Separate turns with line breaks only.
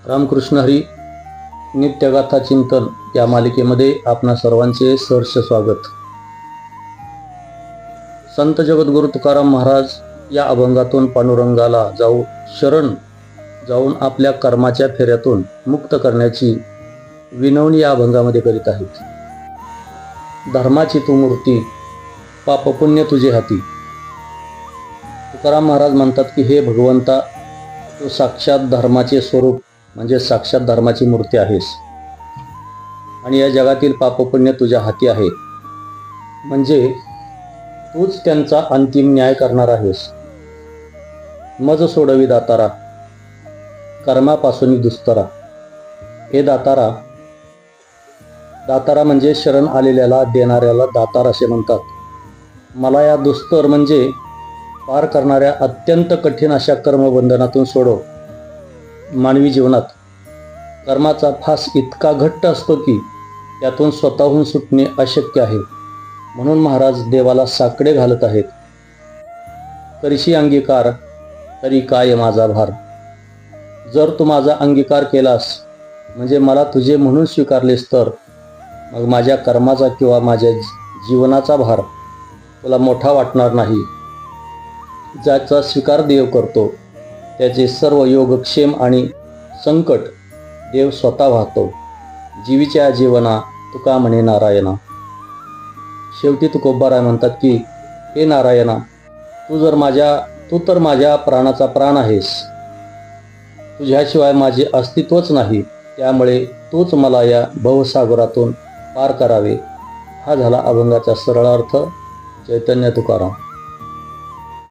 रामकृष्ण हरी नित्यगाथा चिंतन या मालिकेमध्ये आपणा सर्वांचे सहर्ष स्वागत। संत जगद्गुरु तुकाराम महाराज या अभंगातून पांडुरंगाला शरण जाऊन आपल्या कर्माच्या फेऱ्यातून मुक्त करण्याची विनवणी या अभंगामध्ये करीत आहेत। धर्माची तू मूर्ती, पाप पुण्य तुझे हाती। तुकाराम महाराज म्हणतात की हे भगवंता, तू साक्षात धर्माचे स्वरूप म्हणजे साक्षात धर्माची मूर्ती आहेस आणि या जगातील पापपुण्य तुझ्या हाती आहे, म्हणजे तूच त्यांचा अंतिम न्याय करणार आहेस। मज सोडवी दातारा, कर्मापासून दुस्तरा। हे दातारा, दातारा म्हणजे शरण आलेल्याला देणाऱ्याला दातार असे म्हणतात। मला या दुस्तर म्हणजे पार करणाऱ्या अत्यंत कठीण अशा कर्मबंधनातून सोडव। मानवी जीवनात कर्माचा फास इतका घट्ट असतो की त्यातून स्वतःहून सुटणे अशक्य आहे, म्हणून महाराज देवाला साकडे घालत आहेत। करशी अंगीकार तरी काय माझा भार। जर तू माझा अंगीकार केलास म्हणजे मला तुझे म्हणून स्वीकारलेस तर मग माझ्या कर्माचा किंवा माझ्या जीवनाचा भार तुला मोठा वाटणार नाही। ज्याचा स्वीकार देव करतो त्याचे सर्व योगक्षेम आणि संकट देव स्वतः वाहतो। जीवीच्या जीवना तुका म्हणे नारायणा। शेवटी तुकोबाराय म्हणतात की हे नारायणा, तू तर माझ्या प्राणाचा प्राण आहेस। तुझ्याशिवाय माझे अस्तित्वच नाही, त्यामुळे तूच मला या भवसागरातून पार करावे। हा झाला अभंगाचा सरळ अर्थ। चैतन्य तुकाराम।